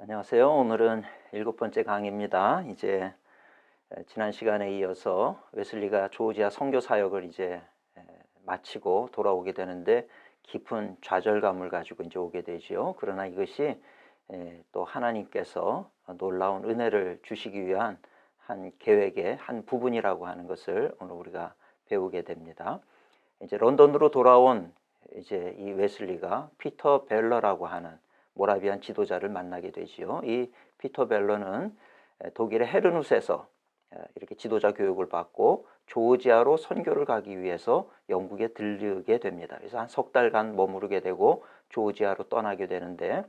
안녕하세요. 오늘은 7번째 강의입니다. 이제 지난 시간에 이어서 웨슬리가 조지아 선교 사역을 이제 마치고 돌아오게 되는데 깊은 좌절감을 가지고 이제 오게 되지요. 그러나 이것이 또 하나님께서 놀라운 은혜를 주시기 위한 한 계획의 한 부분이라고 하는 것을 오늘 우리가 배우게 됩니다. 이제 런던으로 돌아온 이제 이 웨슬리가 피터 벨러라고 하는 모라비안 지도자를 만나게 되지요. 이 피터 벨러는 독일의 헤르누스에서 이렇게 지도자 교육을 받고 조지아로 선교를 가기 위해서 영국에 들르게 됩니다. 그래서 한 석 달간 머무르게 되고 조지아로 떠나게 되는데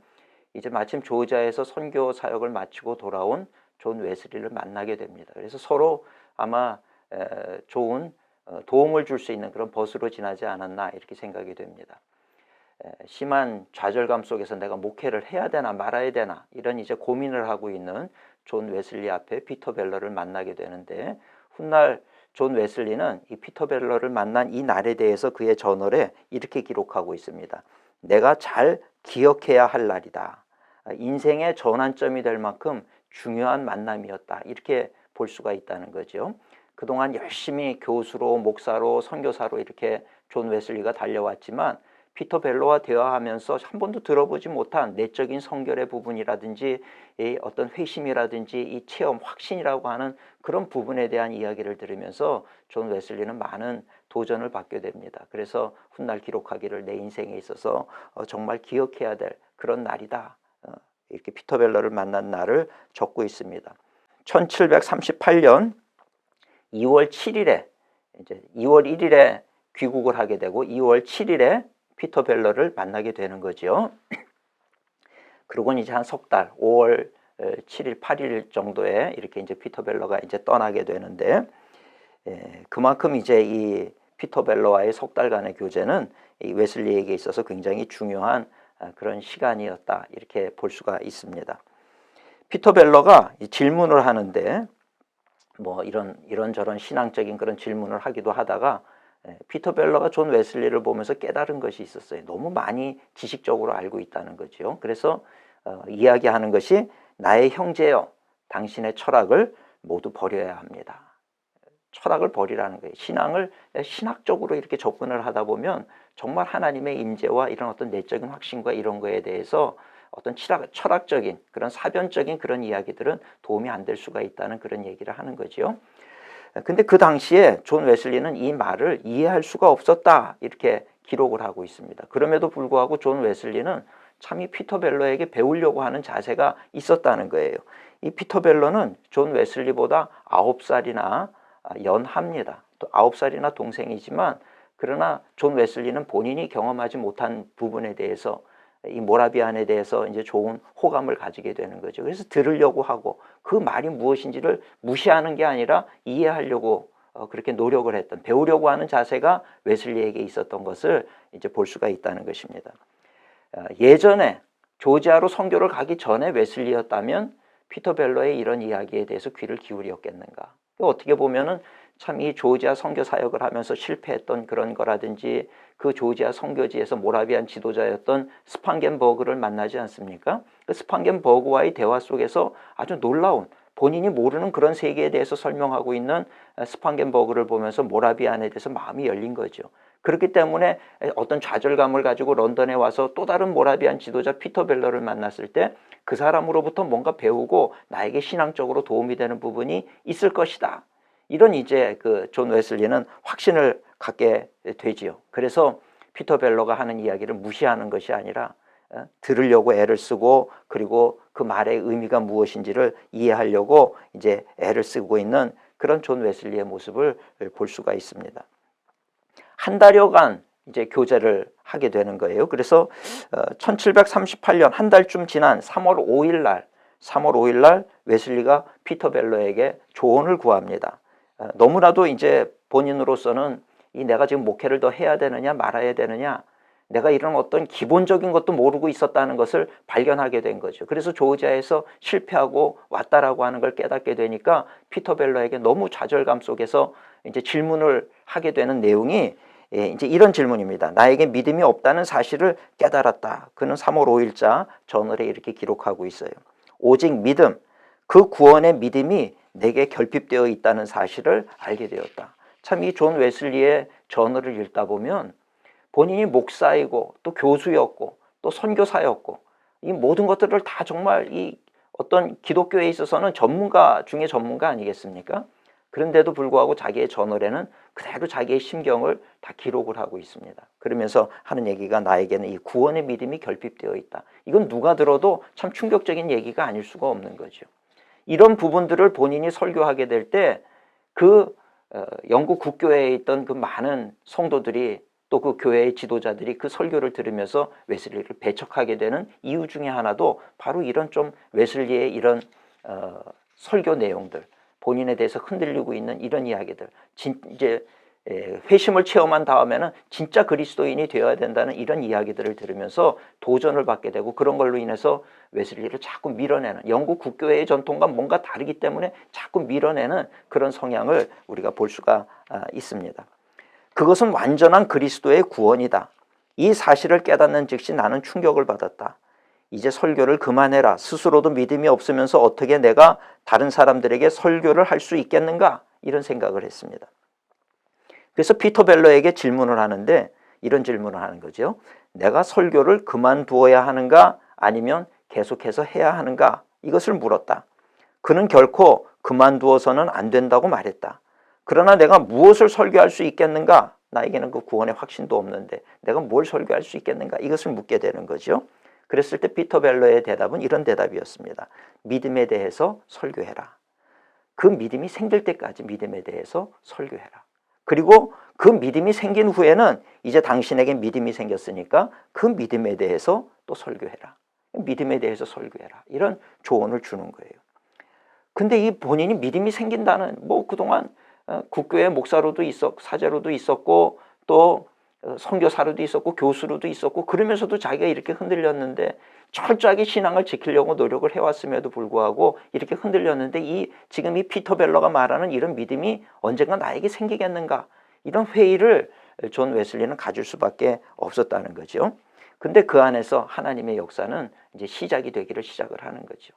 이제 마침 조지아에서 선교 사역을 마치고 돌아온 존 웨슬리를 만나게 됩니다. 그래서 서로 아마 좋은 도움을 줄 수 있는 그런 벗으로 지나지 않았나 이렇게 생각이 됩니다. 심한 좌절감 속에서 내가 목회를 해야 되나 말아야 되나 이런 이제 고민을 하고 있는 존 웨슬리 앞에 피터 벨러를 만나게 되는데 훗날 존 웨슬리는 이 피터 벨러를 만난 이 날에 대해서 그의 저널에 이렇게 기록하고 있습니다. 내가 잘 기억해야 할 날이다. 인생의 전환점이 될 만큼 중요한 만남이었다. 이렇게 볼 수가 있다는 거죠. 그동안 열심히 교수로 목사로 선교사로 이렇게 존 웨슬리가 달려왔지만 피터 벨러와 대화하면서 한 번도 들어보지 못한 내적인 성결의 부분이라든지 이 어떤 회심이라든지 이 체험, 확신이라고 하는 그런 부분에 대한 이야기를 들으면서 존 웨슬리는 많은 도전을 받게 됩니다. 그래서 훗날 기록하기를 내 인생에 있어서 정말 기억해야 될 그런 날이다. 이렇게 피터 벨러를 만난 날을 적고 있습니다. 1738년 2월 7일에 이제 2월 1일에 귀국을 하게 되고 2월 7일에 피터 벨러를 만나게 되는 거죠. 그러고는 이제 한 석 달, 5월 7일, 8일 정도에 이렇게 이제 피터 벨러가 이제 떠나게 되는데 그만큼 이제 이 피터 벨러와의 석 달간의 교제는 이 웨슬리에게 있어서 굉장히 중요한 그런 시간이었다 이렇게 볼 수가 있습니다. 피터 벨러가 질문을 하는데 뭐 이런저런 신앙적인 그런 질문을 하기도 하다가 피터 벨러가 존 웨슬리를 보면서 깨달은 것이 있었어요. 너무 많이 지식적으로 알고 있다는 거죠. 그래서 이야기하는 것이 나의 형제여 당신의 철학을 모두 버려야 합니다. 철학을 버리라는 거예요. 신앙을 신학적으로 이렇게 접근을 하다 보면 정말 하나님의 임재와 이런 어떤 내적인 확신과 이런 거에 대해서 어떤 철학적인 그런 사변적인 그런 이야기들은 도움이 안 될 수가 있다는 그런 얘기를 하는 거죠. 근데 그 당시에 존 웨슬리는 이 말을 이해할 수가 없었다 이렇게 기록을 하고 있습니다. 그럼에도 불구하고 존 웨슬리는 참 이 피터 벨러에게 배우려고 하는 자세가 있었다는 거예요. 이 피터 벨러는 존 웨슬리보다 9살이나 연합니다. 또 9살이나 동생이지만 그러나 존 웨슬리는 본인이 경험하지 못한 부분에 대해서 이 모라비안에 대해서 이제 좋은 호감을 가지게 되는 거죠. 그래서 들으려고 하고 그 말이 무엇인지를 무시하는 게 아니라 이해하려고 그렇게 노력을 했던, 배우려고 하는 자세가 웨슬리에게 있었던 것을 이제 볼 수가 있다는 것입니다. 예전에 조지아로 선교를 가기 전에 웨슬리였다면 피터 벨러의 이런 이야기에 대해서 귀를 기울였겠는가. 어떻게 보면은 참 이 조지아 선교 사역을 하면서 실패했던 그런 거라든지 그 조지아 선교지에서 모라비안 지도자였던 스판겐버그를 만나지 않습니까? 그 스판겐버그와의 대화 속에서 아주 놀라운 본인이 모르는 그런 세계에 대해서 설명하고 있는 스판겐버그를 보면서 모라비안에 대해서 마음이 열린 거죠. 그렇기 때문에 어떤 좌절감을 가지고 런던에 와서 또 다른 모라비안 지도자 피터 벨러를 만났을 때 그 사람으로부터 뭔가 배우고 나에게 신앙적으로 도움이 되는 부분이 있을 것이다. 이런 이제 그 존 웨슬리는 확신을 갖게 되지요. 그래서 피터 벨러가 하는 이야기를 무시하는 것이 아니라 들으려고 애를 쓰고 그리고 그 말의 의미가 무엇인지를 이해하려고 이제 애를 쓰고 있는 그런 존 웨슬리의 모습을 볼 수가 있습니다. 한 달여간 이제 교제를 하게 되는 거예요. 그래서 1738년 한 달쯤 지난 3월 5일 날 웨슬리가 피터 벨러에게 조언을 구합니다. 너무나도 이제 본인으로서는 이 내가 지금 목회를 더 해야 되느냐 말아야 되느냐 내가 이런 어떤 기본적인 것도 모르고 있었다는 것을 발견하게 된 거죠. 그래서 조지아에서 실패하고 왔다라고 하는 걸 깨닫게 되니까 피터 벨러에게 너무 좌절감 속에서 이제 질문을 하게 되는 내용이 이제 이런 질문입니다. 나에게 믿음이 없다는 사실을 깨달았다. 그는 3월 5일자 저널에 이렇게 기록하고 있어요. 오직 믿음, 그 구원의 믿음이 내게 결핍되어 있다는 사실을 알게 되었다. 참 이 존 웨슬리의 저널을 읽다 보면 본인이 목사이고 또 교수였고 또 선교사였고 이 모든 것들을 다 정말 이 어떤 기독교에 있어서는 전문가 중에 전문가 아니겠습니까? 그런데도 불구하고 자기의 저널에는 그대로 자기의 심경을 다 기록을 하고 있습니다. 그러면서 하는 얘기가 나에게는 이 구원의 믿음이 결핍되어 있다. 이건 누가 들어도 참 충격적인 얘기가 아닐 수가 없는 거죠. 이런 부분들을 본인이 설교하게 될 때 그 영국 국교회에 있던 그 많은 성도들이 또 그 교회의 지도자들이 그 설교를 들으면서 웨슬리를 배척하게 되는 이유 중에 하나도 바로 이런 좀 웨슬리의 이런 설교 내용들, 본인에 대해서 흔들리고 있는 이런 이야기들, 이제 회심을 체험한 다음에는 진짜 그리스도인이 되어야 된다는 이런 이야기들을 들으면서 도전을 받게 되고 그런 걸로 인해서 웨슬리를 자꾸 밀어내는, 영국 국교회의 전통과 뭔가 다르기 때문에 자꾸 밀어내는 그런 성향을 우리가 볼 수가 있습니다. 그것은 완전한 그리스도의 구원이다. 이 사실을 깨닫는 즉시 나는 충격을 받았다. 이제 설교를 그만해라. 스스로도 믿음이 없으면서 어떻게 내가 다른 사람들에게 설교를 할 수 있겠는가? 이런 생각을 했습니다. 그래서 피터 벨러에게 질문을 하는데 이런 질문을 하는 거죠. 내가 설교를 그만두어야 하는가 아니면 계속해서 해야 하는가? 이것을 물었다. 그는 결코 그만두어서는 안 된다고 말했다. 그러나 내가 무엇을 설교할 수 있겠는가? 나에게는 그 구원의 확신도 없는데 내가 뭘 설교할 수 있겠는가? 이것을 묻게 되는 거죠. 그랬을 때 피터 벨러의 대답은 이런 대답이었습니다. 믿음에 대해서 설교해라. 그 믿음이 생길 때까지 믿음에 대해서 설교해라. 그리고 그 믿음이 생긴 후에는 이제 당신에게 믿음이 생겼으니까 그 믿음에 대해서 또 설교해라. 믿음에 대해서 설교해라. 이런 조언을 주는 거예요. 근데 이 본인이 믿음이 생긴다는, 뭐 그동안 국교의 목사로도 사제로도 있었고 또 선교사로도 있었고 교수로도 있었고 그러면서도 자기가 이렇게 흔들렸는데 철저하게 신앙을 지키려고 노력을 해왔음에도 불구하고 이렇게 흔들렸는데 지금 이 피터 벨러가 말하는 이런 믿음이 언젠가 나에게 생기겠는가, 이런 회의를 존 웨슬리는 가질 수밖에 없었다는 거죠. 근데 그 안에서 하나님의 역사는 이제 시작이 되기를 시작을 하는 거죠.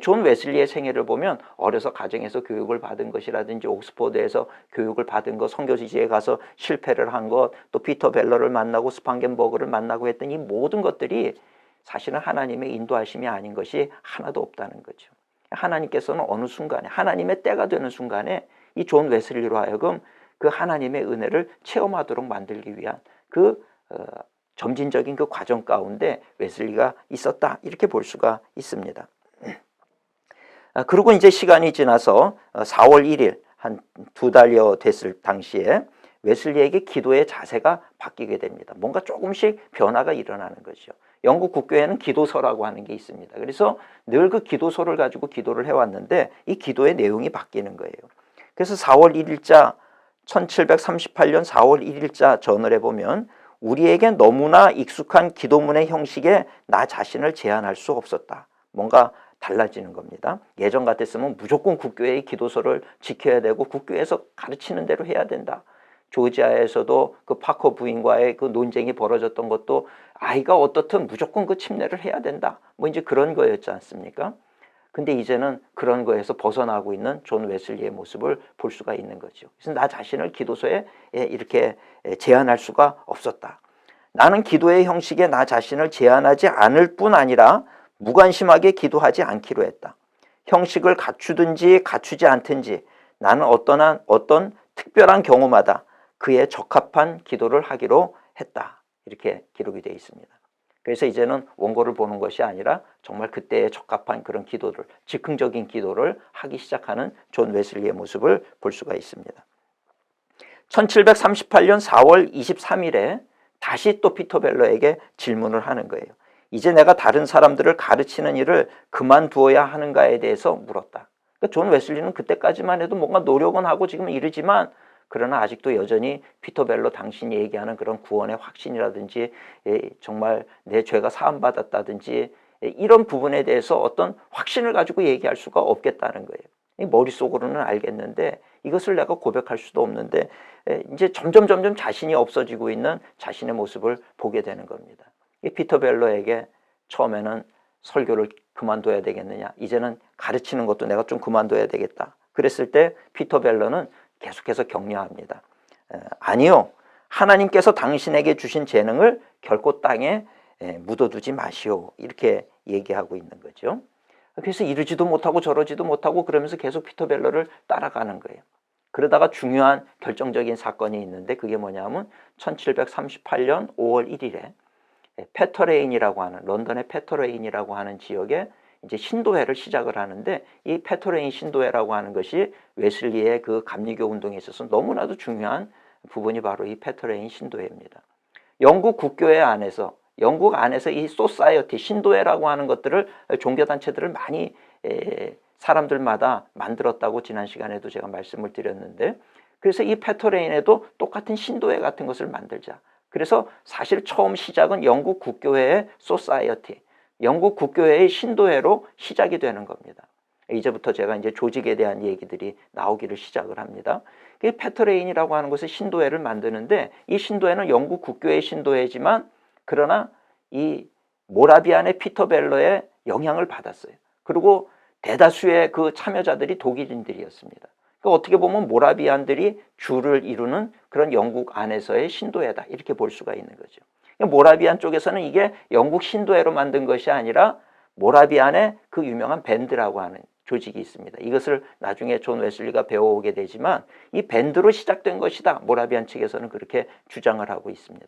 존 웨슬리의 생애를 보면 어려서 가정에서 교육을 받은 것이라든지 옥스퍼드에서 교육을 받은 것, 선교지지에 가서 실패를 한 것, 또 피터 벨러를 만나고 스판겐버그를 만나고 했던 이 모든 것들이 사실은 하나님의 인도하심이 아닌 것이 하나도 없다는 거죠. 하나님께서는 어느 순간에, 하나님의 때가 되는 순간에 이 존 웨슬리로 하여금 그 하나님의 은혜를 체험하도록 만들기 위한 그 점진적인 그 과정 가운데 웨슬리가 있었다, 이렇게 볼 수가 있습니다. 그리고 이제 시간이 지나서 4월 1일 한 2달여 됐을 당시에 웨슬리에게 기도의 자세가 바뀌게 됩니다. 뭔가 조금씩 변화가 일어나는 거죠. 영국 국교회는 기도서라고 하는 게 있습니다. 그래서 늘 그 기도서를 가지고 기도를 해왔는데 이 기도의 내용이 바뀌는 거예요. 그래서 4월 1일자 1738년 4월 1일자 저널에 보면 우리에게 너무나 익숙한 기도문의 형식에 나 자신을 제한할 수 없었다. 뭔가 달라지는 겁니다. 예전 같았으면 무조건 국교회의 기도서를 지켜야 되고 국교회에서 가르치는 대로 해야 된다. 조지아에서도 그 파커 부인과의 그 논쟁이 벌어졌던 것도 아이가 어떻든 무조건 그 침례를 해야 된다. 뭐 이제 그런 거였지 않습니까? 근데 이제는 그런 거에서 벗어나고 있는 존 웨슬리의 모습을 볼 수가 있는 거죠. 그래서 나 자신을 기도서에 이렇게 제한할 수가 없었다. 나는 기도의 형식에 나 자신을 제한하지 않을 뿐 아니라 무관심하게 기도하지 않기로 했다. 형식을 갖추든지 갖추지 않든지 나는 어떤 특별한 경우마다 그에 적합한 기도를 하기로 했다. 이렇게 기록이 되어 있습니다. 그래서 이제는 원고를 보는 것이 아니라 정말 그때에 적합한 그런 기도를, 즉흥적인 기도를 하기 시작하는 존 웨슬리의 모습을 볼 수가 있습니다. 1738년 4월 23일에 다시 또 피터 벨러에게 질문을 하는 거예요. 이제 내가 다른 사람들을 가르치는 일을 그만두어야 하는가에 대해서 물었다. 그러니까 존 웨슬리는 그때까지만 해도 뭔가 노력은 하고 지금 이르지만 그러나 아직도 여전히 피터 벨러 당신이 얘기하는 그런 구원의 확신이라든지 정말 내 죄가 사함받았다든지 이런 부분에 대해서 어떤 확신을 가지고 얘기할 수가 없겠다는 거예요. 머릿속으로는 알겠는데 이것을 내가 고백할 수도 없는데 이제 점점 자신이 없어지고 있는 자신의 모습을 보게 되는 겁니다. 피터 벨러에게 처음에는 설교를 그만둬야 되겠느냐, 이제는 가르치는 것도 내가 좀 그만둬야 되겠다. 그랬을 때 피터 벨러는 계속해서 격려합니다. 아니요, 하나님께서 당신에게 주신 재능을 결코 땅에 묻어두지 마시오, 이렇게 얘기하고 있는 거죠. 그래서 이러지도 못하고 저러지도 못하고 그러면서 계속 피터 벨러를 따라가는 거예요. 그러다가 중요한 결정적인 사건이 있는데, 그게 뭐냐면 1738년 5월 1일에 페터레인이라고 하는, 런던의 페터레인이라고 하는 지역에 이제 신도회를 시작을 하는데, 이 페터레인 신도회라고 하는 것이 웨슬리의 그 감리교 운동에 있어서 너무나도 중요한 부분이 바로 이 페터레인 신도회입니다. 영국 국교회 안에서, 영국 안에서 이 소사이어티, 신도회라고 하는 것들을, 종교단체들을 많이 사람들마다 만들었다고 지난 시간에도 제가 말씀을 드렸는데, 그래서 이 페터레인에도 똑같은 신도회 같은 것을 만들자. 그래서 사실 처음 시작은 영국 국교회의 소사이어티, 영국 국교회의 신도회로 시작이 되는 겁니다. 이제부터 제가 이제 조직에 대한 얘기들이 나오기를 시작을 합니다. 페터레인이라고 하는 곳에 신도회를 만드는데, 이 신도회는 영국 국교회의 신도회지만 그러나 이 모라비안의 피터 벨러의 영향을 받았어요. 그리고 대다수의 그 참여자들이 독일인들이었습니다. 그러니까 어떻게 보면 모라비안들이 주를 이루는 그런 영국 안에서의 신도회다, 이렇게 볼 수가 있는 거죠. 그러니까 모라비안 쪽에서는 이게 영국 신도회로 만든 것이 아니라 모라비안의 그 유명한 밴드라고 하는 조직이 있습니다. 이것을 나중에 존 웨슬리가 배워오게 되지만 이 밴드로 시작된 것이다, 모라비안 측에서는 그렇게 주장을 하고 있습니다.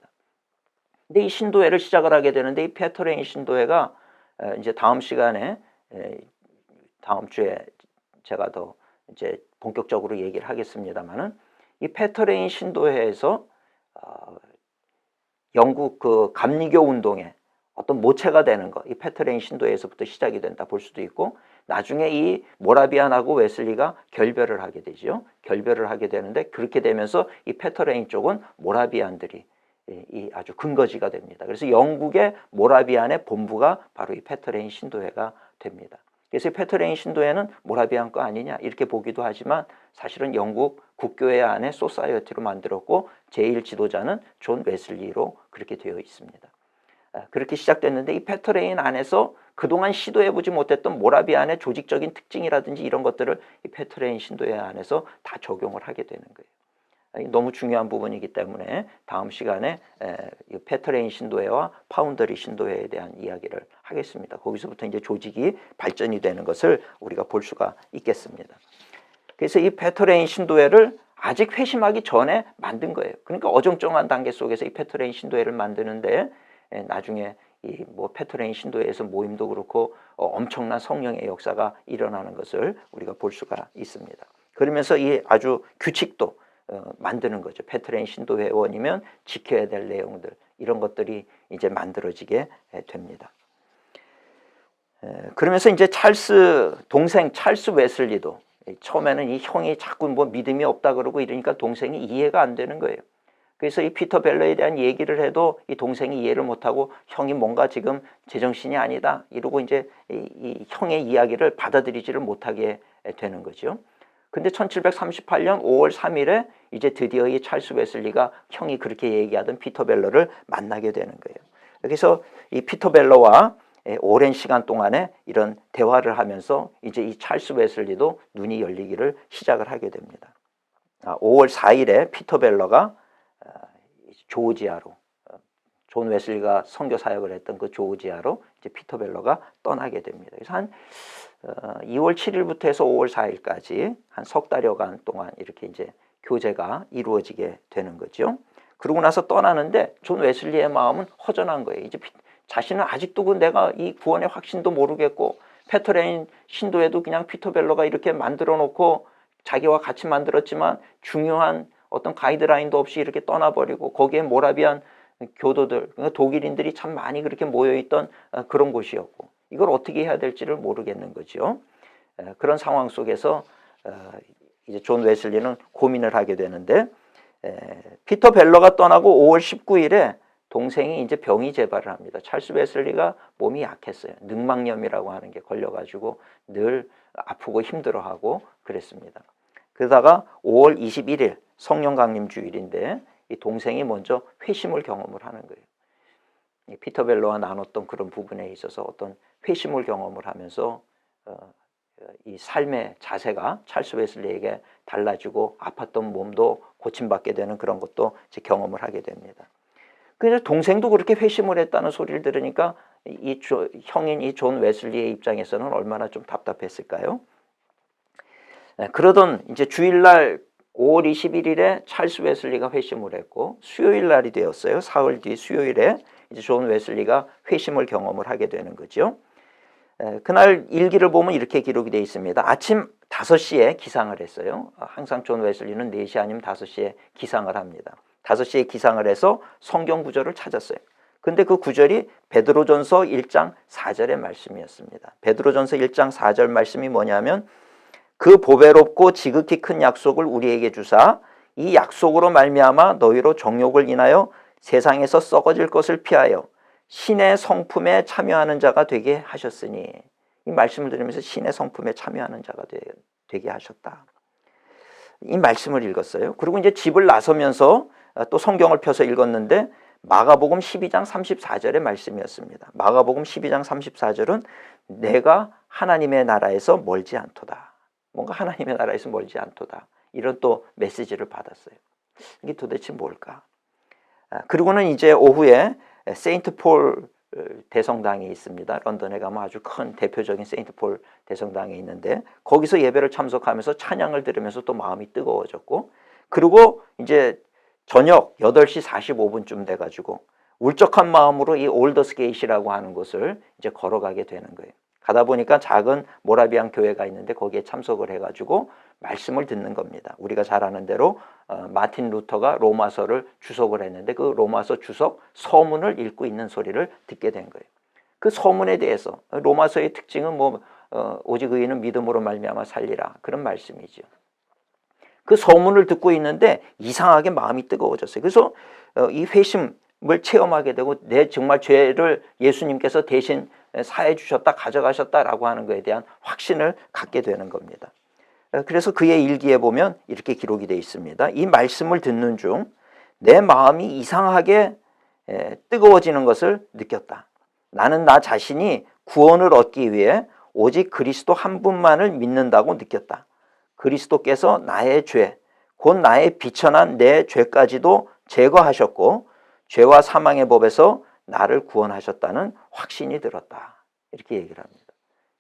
근데 이 신도회를 시작을 하게 되는데, 이 페터레인 신도회가 이제 다음 시간에, 다음 주에 제가 더 이제 본격적으로 얘기를 하겠습니다만은, 이 페터레인 신도회에서 영국 그 감리교 운동에 어떤 모체가 되는 것, 이 페터레인 신도회에서부터 시작이 된다 볼 수도 있고, 나중에 이 모라비안하고 웨슬리가 결별을 하게 되죠. 결별을 하게 되는데, 그렇게 되면서 이 페터레인 쪽은 모라비안들이 이 아주 근거지가 됩니다. 그래서 영국의 모라비안의 본부가 바로 이 페터레인 신도회가 됩니다. 그래서 이 페터레인 신도회는 모라비안 거 아니냐, 이렇게 보기도 하지만 사실은 영국 국교회 안에 소사이어티로 만들었고, 제1 지도자는 존 웨슬리로 그렇게 되어 있습니다. 그렇게 시작됐는데, 이 페터레인 안에서 그동안 시도해보지 못했던 모라비안의 조직적인 특징이라든지 이런 것들을 이 페터레인 신도회 안에서 다 적용을 하게 되는 거예요. 너무 중요한 부분이기 때문에 다음 시간에 페터레인 신도회와 파운더리 신도회에 대한 이야기를 하겠습니다. 거기서부터 이제 조직이 발전이 되는 것을 우리가 볼 수가 있겠습니다. 그래서 이 페터레인 신도회를 아직 회심하기 전에 만든 거예요. 그러니까 어정쩡한 단계 속에서 이 페터레인 신도회를 만드는데, 나중에 이 뭐 페터레인 신도회에서 모임도 그렇고 엄청난 성령의 역사가 일어나는 것을 우리가 볼 수가 있습니다. 그러면서 이 아주 규칙도 만드는 거죠. 페터레인 신도 회원이면 지켜야 될 내용들, 이런 것들이 이제 만들어지게 됩니다. 그러면서 이제 동생 찰스 웨슬리도 처음에는 이 형이 자꾸 뭐 믿음이 없다 그러고 이러니까 동생이 이해가 안 되는 거예요. 그래서 이 피터 벨러에 대한 얘기를 해도 이 동생이 이해를 못하고, 형이 뭔가 지금 제정신이 아니다 이러고 이제 이 형의 이야기를 받아들이지를 못하게 되는 거죠. 근데 1738년 5월 3일에 이제 드디어 이 찰스 웨슬리가 형이 그렇게 얘기하던 피터 벨러를 만나게 되는 거예요. 그래서 이 피터 벨러와 오랜 시간 동안에 이런 대화를 하면서 이제 이 찰스 웨슬리도 눈이 열리기를 시작을 하게 됩니다. 5월 4일에 피터 벨러가 조지아로, 존 웨슬리가 선교 사역을 했던 그 조지아로 이제 피터 벨러가 떠나게 됩니다. 그래서 한 2월 7일부터 해서 5월 4일까지 한 석 달여간 동안 이렇게 이제 교제가 이루어지게 되는 거죠. 그러고 나서 떠나는데 존 웨슬리의 마음은 허전한 거예요. 이제 자신은 아직도 내가 이 구원의 확신도 모르겠고, 페터레인 신도에도 그냥 피터 벨러가 이렇게 만들어 놓고 자기와 같이 만들었지만 중요한 어떤 가이드라인도 없이 이렇게 떠나버리고, 거기에 모라비안 교도들, 그러니까 독일인들이 참 많이 그렇게 모여있던 그런 곳이었고, 이걸 어떻게 해야 될지를 모르겠는 거죠. 그런 상황 속에서 이제 존 웨슬리는 고민을 하게 되는데, 피터 벨러가 떠나고 5월 19일에 동생이 이제 병이 재발을 합니다. 찰스 웨슬리가 몸이 약했어요. 늑막염이라고 하는 게 걸려가지고 늘 아프고 힘들어하고 그랬습니다. 그러다가 5월 21일 성령 강림 주일인데 이 동생이 먼저 회심을 경험을 하는 거예요. 피터 벨러와 나눴던 그런 부분에 있어서 어떤 회심을 경험을 하면서 이 삶의 자세가 찰스 웨슬리에게 달라지고 아팠던 몸도 고침받게 되는 그런 것도 이제 경험을 하게 됩니다. 그래서 동생도 그렇게 회심을 했다는 소리를 들으니까 형인 이 존 웨슬리의 입장에서는 얼마나 좀 답답했을까요? 그러던 이제 주일날 5월 21일에 찰스 웨슬리가 회심을 했고 수요일 날이 되었어요. 사흘 뒤 수요일에 이제 존 웨슬리가 회심을 경험을 하게 되는 거죠. 그날 일기를 보면 이렇게 기록이 되어 있습니다. 아침 5시에 기상을 했어요. 항상 존 웨슬리는 4시 아니면 5시에 기상을 합니다. 5시에 기상을 해서 성경 구절을 찾았어요. 근데 그 구절이 베드로전서 1장 4절의 말씀이었습니다. 베드로전서 1장 4절 말씀이 뭐냐면 그 보배롭고 지극히 큰 약속을 우리에게 주사 이 약속으로 말미암아 너희로 정욕을 인하여 세상에서 썩어질 것을 피하여 신의 성품에 참여하는 자가 되게 하셨으니, 이 말씀을 들으면서 신의 성품에 참여하는 자가 되게 하셨다. 이 말씀을 읽었어요. 그리고 이제 집을 나서면서 또 성경을 펴서 읽었는데 마가복음 12장 34절의 말씀이었습니다. 마가복음 12장 34절은 내가 하나님의 나라에서 멀지 않도다. 뭔가 하나님의 나라에서 멀지 않도다. 이런 또 메시지를 받았어요. 이게 도대체 뭘까? 그리고는 이제 오후에 세인트 폴 대성당이 있습니다. 런던에 가면 아주 큰 대표적인 세인트 폴 대성당이 있는데 거기서 예배를 참석하면서 찬양을 들으면서 또 마음이 뜨거워졌고, 그리고 이제 저녁 8시 45분쯤 돼가지고 울적한 마음으로 이 올더스 게이시라고 하는 곳을 이제 걸어가게 되는 거예요. 가다 보니까 작은 모라비안 교회가 있는데 거기에 참석을 해가지고 말씀을 듣는 겁니다. 우리가 잘 아는 대로 마틴 루터가 로마서를 주석을 했는데 그 로마서 주석 서문을 읽고 있는 소리를 듣게 된 거예요. 그 서문에 대해서 로마서의 특징은 오직 의인은 믿음으로 말미암아 살리라, 그런 말씀이죠. 그 서문을 듣고 있는데 이상하게 마음이 뜨거워졌어요. 그래서 이 회심을 체험하게 되고 내 정말 죄를 예수님께서 대신 사해 주셨다, 가져가셨다라고 하는 것에 대한 확신을 갖게 되는 겁니다. 그래서 그의 일기에 보면 이렇게 기록이 되어 있습니다. 이 말씀을 듣는 중 내 마음이 이상하게 뜨거워지는 것을 느꼈다. 나는 나 자신이 구원을 얻기 위해 오직 그리스도 한 분만을 믿는다고 느꼈다. 그리스도께서 나의 죄, 곧 나의 비천한 내 죄까지도 제거하셨고 죄와 사망의 법에서 나를 구원하셨다는 확신이 들었다. 이렇게 얘기를 합니다.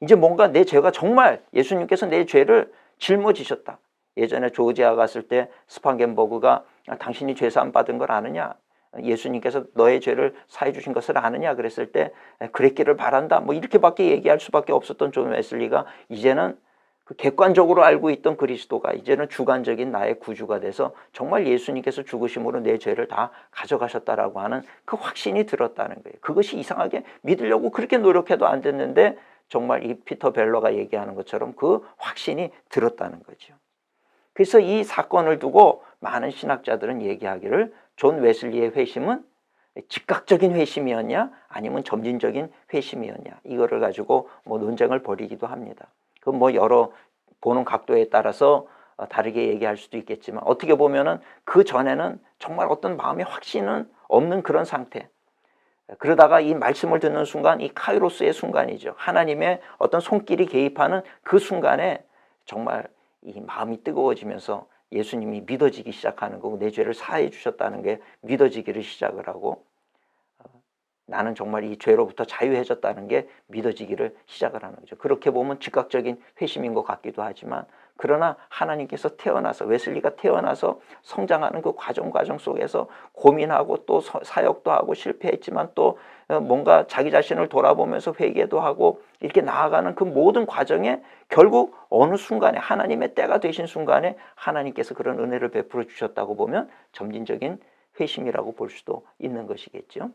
이제 뭔가 내 죄가 정말 예수님께서 내 죄를 짊어지셨다. 예전에 조지아 갔을 때 스판겐버그가 당신이 죄사함 받은 걸 아느냐? 예수님께서 너의 죄를 사해 주신 것을 아느냐? 그랬을 때 그랬기를 바란다. 이렇게밖에 얘기할 수밖에 없었던 존 웨슬리가 이제는 그 객관적으로 알고 있던 그리스도가 이제는 주관적인 나의 구주가 돼서 정말 예수님께서 죽으심으로 내 죄를 다 가져가셨다라고 하는 그 확신이 들었다는 거예요. 그것이 이상하게 믿으려고 그렇게 노력해도 안 됐는데 정말 이 피터 벨러가 얘기하는 것처럼 그 확신이 들었다는 거죠. 그래서 이 사건을 두고 많은 신학자들은 얘기하기를 존 웨슬리의 회심은 즉각적인 회심이었냐 아니면 점진적인 회심이었냐, 이거를 가지고 논쟁을 벌이기도 합니다. 그 여러 보는 각도에 따라서 다르게 얘기할 수도 있겠지만 어떻게 보면은 그 전에는 정말 어떤 마음의 확신은 없는 그런 상태. 그러다가 이 말씀을 듣는 순간 이 카이로스의 순간이죠. 하나님의 어떤 손길이 개입하는 그 순간에 정말 이 마음이 뜨거워지면서 예수님이 믿어지기 시작하는 거고 내 죄를 사해 주셨다는 게 믿어지기를 시작을 하고 나는 정말 이 죄로부터 자유해졌다는 게 믿어지기를 시작을 하는 거죠. 그렇게 보면 즉각적인 회심인 것 같기도 하지만 그러나 하나님께서 태어나서 웨슬리가 태어나서 성장하는 그 과정 속에서 고민하고 또 사역도 하고 실패했지만 또 뭔가 자기 자신을 돌아보면서 회개도 하고 이렇게 나아가는 그 모든 과정에 결국 어느 순간에 하나님의 때가 되신 순간에 하나님께서 그런 은혜를 베풀어 주셨다고 보면 점진적인 회심이라고 볼 수도 있는 것이겠죠.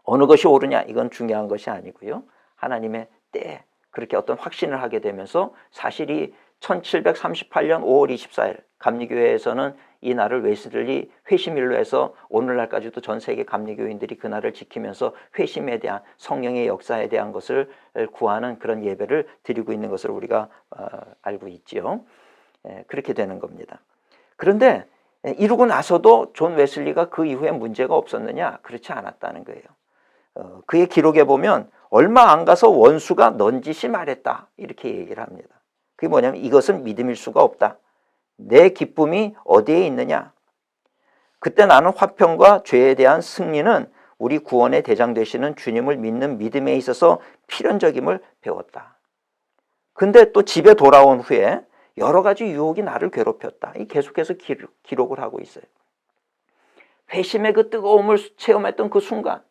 어느 것이 옳으냐 이건 중요한 것이 아니고요. 하나님의 때 그렇게 어떤 확신을 하게 되면서 사실이 1738년 5월 24일 감리교회에서는 이 날을 웨슬리 회심일로 해서 오늘날까지도 전 세계 감리교인들이 그 날을 지키면서 회심에 대한 성령의 역사에 대한 것을 구하는 그런 예배를 드리고 있는 것을 우리가 알고 있지요. 그렇게 되는 겁니다. 그런데 이루고 나서도 존 웨슬리가 그 이후에 문제가 없었느냐? 그렇지 않았다는 거예요. 그의 기록에 보면 얼마 안 가서 원수가 넌지시 말했다 이렇게 얘기를 합니다. 그게 뭐냐면 이것은 믿음일 수가 없다. 내 기쁨이 어디에 있느냐? 그때 나는 화평과 죄에 대한 승리는 우리 구원의 대장 되시는 주님을 믿는 믿음에 있어서 필연적임을 배웠다. 근데 또 집에 돌아온 후에 여러 가지 유혹이 나를 괴롭혔다. 이 계속해서 기록을 하고 있어요. 회심의 그 뜨거움을 체험했던 그 순간,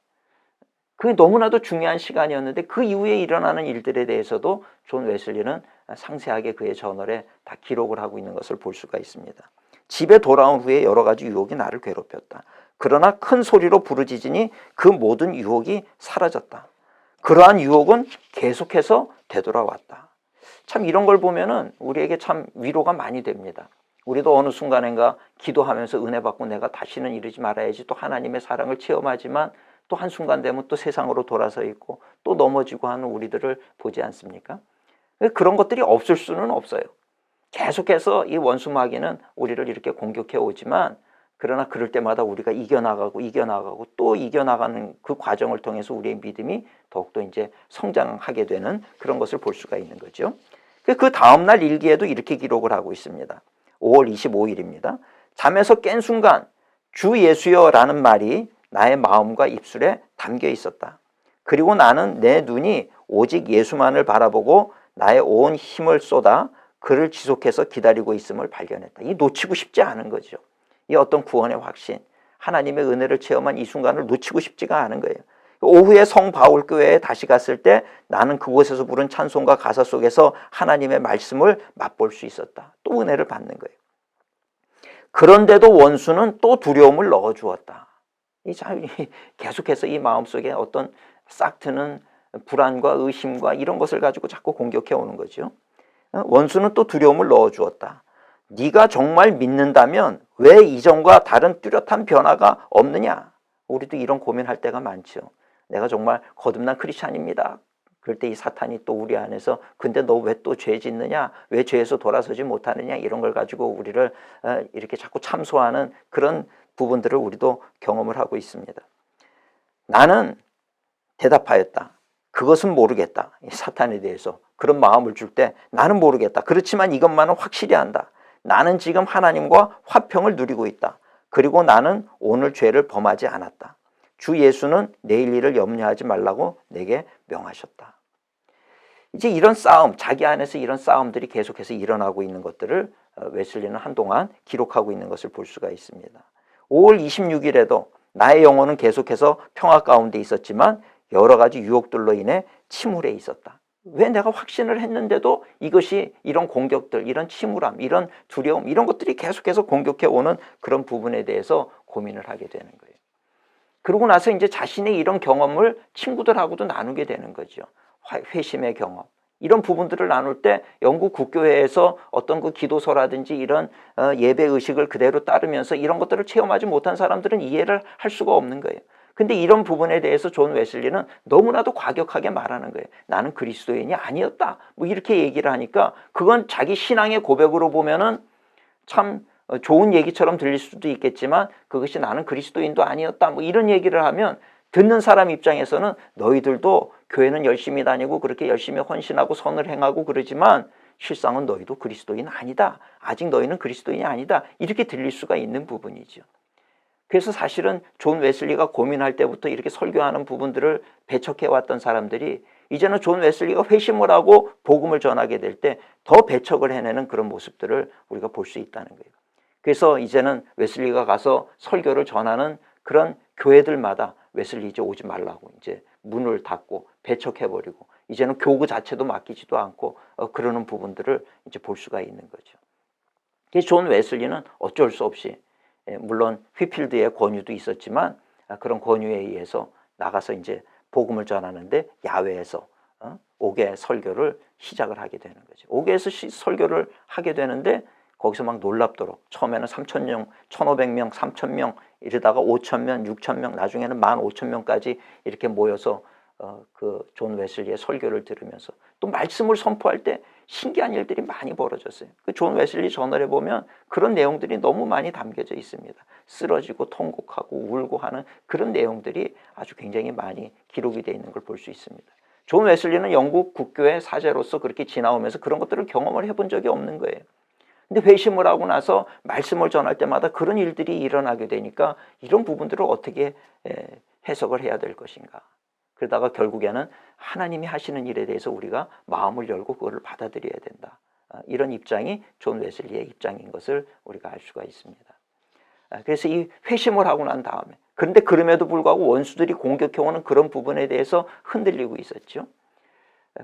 그게 너무나도 중요한 시간이었는데 그 이후에 일어나는 일들에 대해서도 존 웨슬리는 상세하게 그의 저널에 다 기록을 하고 있는 것을 볼 수가 있습니다. 집에 돌아온 후에 여러 가지 유혹이 나를 괴롭혔다. 그러나 큰 소리로 부르짖으니 그 모든 유혹이 사라졌다. 그러한 유혹은 계속해서 되돌아왔다. 참 이런 걸 보면은 우리에게 참 위로가 많이 됩니다. 우리도 어느 순간인가 기도하면서 은혜 받고 내가 다시는 이러지 말아야지, 또 하나님의 사랑을 체험하지만 또 한순간 되면 또 세상으로 돌아서 있고 또 넘어지고 하는 우리들을 보지 않습니까? 그런 것들이 없을 수는 없어요. 계속해서 이 원수 마귀는 우리를 이렇게 공격해 오지만, 그러나 그럴 때마다 우리가 이겨나가고 또 이겨나가는 그 과정을 통해서 우리의 믿음이 더욱더 이제 성장하게 되는 그런 것을 볼 수가 있는 거죠. 그 다음날 일기에도 이렇게 기록을 하고 있습니다. 5월 25일입니다. 잠에서 깬 순간 주 예수여라는 말이 나의 마음과 입술에 담겨 있었다. 그리고 나는 내 눈이 오직 예수만을 바라보고 나의 온 힘을 쏟아 그를 지속해서 기다리고 있음을 발견했다. 이 놓치고 싶지 않은 거죠. 이 어떤 구원의 확신, 하나님의 은혜를 체험한 이 순간을 놓치고 싶지가 않은 거예요. 오후에 성 바울 교회에 다시 갔을 때 나는 그곳에서 부른 찬송과 가사 속에서 하나님의 말씀을 맛볼 수 있었다. 또 은혜를 받는 거예요. 그런데도 원수는 또 두려움을 넣어주었다. 계속해서 이 마음속에 어떤 싹트는 불안과 의심과 이런 것을 가지고 자꾸 공격해 오는 거죠. 원수는 또 두려움을 넣어주었다. 네가 정말 믿는다면 왜 이전과 다른 뚜렷한 변화가 없느냐? 우리도 이런 고민할 때가 많죠. 내가 정말 거듭난 크리스찬입니다. 그럴 때 이 사탄이 또 우리 안에서 근데 너 왜 또 죄 짓느냐? 왜 죄에서 돌아서지 못하느냐? 이런 걸 가지고 우리를 이렇게 자꾸 참소하는 그런 부분들을 우리도 경험을 하고 있습니다. 나는 대답하였다. 그것은 모르겠다. 사탄에 대해서 그런 마음을 줄 때 나는 모르겠다. 그렇지만 이것만은 확실히 안다. 나는 지금 하나님과 화평을 누리고 있다. 그리고 나는 오늘 죄를 범하지 않았다. 주 예수는 내일 일을 염려하지 말라고 내게 명하셨다. 이제 이런 싸움, 자기 안에서 이런 싸움들이 계속해서 일어나고 있는 것들을 웨슬리는 한동안 기록하고 있는 것을 볼 수가 있습니다. 5월 26일에도 나의 영혼은 계속해서 평화 가운데 있었지만 여러 가지 유혹들로 인해 침울해 있었다. 왜 내가 확신을 했는데도 이것이 이런 공격들, 이런 침울함, 이런 두려움, 이런 것들이 계속해서 공격해 오는 그런 부분에 대해서 고민을 하게 되는 거예요. 그러고 나서 이제 자신의 이런 경험을 친구들하고도 나누게 되는 거죠. 회심의 경험. 이런 부분들을 나눌 때 영국 국교회에서 어떤 그 기도서라든지 이런 예배 의식을 그대로 따르면서 이런 것들을 체험하지 못한 사람들은 이해를 할 수가 없는 거예요. 근데 이런 부분에 대해서 존 웨슬리는 너무나도 과격하게 말하는 거예요. 나는 그리스도인이 아니었다. 뭐 이렇게 얘기를 하니까 그건 자기 신앙의 고백으로 보면은 참 좋은 얘기처럼 들릴 수도 있겠지만 그것이 나는 그리스도인도 아니었다. 뭐 이런 얘기를 하면 듣는 사람 입장에서는 너희들도 교회는 열심히 다니고 그렇게 열심히 헌신하고 선을 행하고 그러지만 실상은 너희도 그리스도인 아니다. 아직 너희는 그리스도인이 아니다. 이렇게 들릴 수가 있는 부분이죠. 그래서 사실은 존 웨슬리가 고민할 때부터 이렇게 설교하는 부분들을 배척해 왔던 사람들이 이제는 존 웨슬리가 회심을 하고 복음을 전하게 될 때 더 배척을 해내는 그런 모습들을 우리가 볼 수 있다는 거예요. 그래서 이제는 웨슬리가 가서 설교를 전하는 그런 교회들마다 웨슬리 이제 오지 말라고 이제 문을 닫고 배척해버리고 이제는 교구 자체도 맡기지도 않고 그러는 부분들을 이제 볼 수가 있는 거죠. 그래서 존 웨슬리는 어쩔 수 없이 물론 휘필드의 권유도 있었지만 그런 권유에 의해서 나가서 이제 복음을 전하는데 야외에서 5개 설교를 시작을 하게 되는 거죠. 5개에서 설교를 하게 되는데 거기서 막 놀랍도록 처음에는 3,000명, 1,500명, 3,000명 이러다가 5,000명, 6,000명 나중에는 15,000명까지 이렇게 모여서 그 존 웨슬리의 설교를 들으면서 또 말씀을 선포할 때 신기한 일들이 많이 벌어졌어요. 그 존 웨슬리 저널에 보면 그런 내용들이 너무 많이 담겨져 있습니다. 쓰러지고 통곡하고 울고 하는 그런 내용들이 아주 굉장히 많이 기록이 되어 있는 걸 볼 수 있습니다. 존 웨슬리는 영국 국교의 사제로서 그렇게 지나오면서 그런 것들을 경험을 해본 적이 없는 거예요. 근데 회심을 하고 나서 말씀을 전할 때마다 그런 일들이 일어나게 되니까 이런 부분들을 어떻게 해석을 해야 될 것인가. 그러다가 결국에는 하나님이 하시는 일에 대해서 우리가 마음을 열고 그거를 받아들여야 된다. 이런 입장이 존 웨슬리의 입장인 것을 우리가 알 수가 있습니다. 그래서 이 회심을 하고 난 다음에, 그런데 그럼에도 불구하고 원수들이 공격해오는 그런 부분에 대해서 흔들리고 있었죠.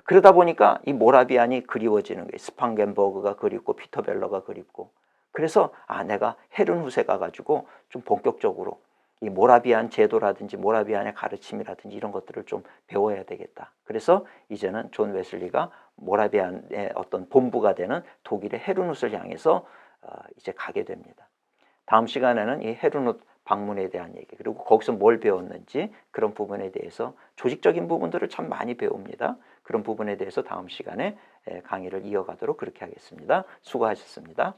그러다 보니까 이 모라비안이 그리워지는 거예요. 스판겐버그가 그립고 피터 벨러가 그립고. 그래서 내가 헤른 후세 가가지고 좀 본격적으로 이 모라비안 제도라든지 모라비안의 가르침이라든지 이런 것들을 좀 배워야 되겠다. 그래서 이제는 존 웨슬리가 모라비안의 어떤 본부가 되는 독일의 헤르눕을 향해서 이제 가게 됩니다. 다음 시간에는 이 헤르눕 방문에 대한 얘기, 그리고 거기서 뭘 배웠는지 그런 부분에 대해서 조직적인 부분들을 참 많이 배웁니다. 그런 부분에 대해서 다음 시간에 강의를 이어가도록 그렇게 하겠습니다. 수고하셨습니다.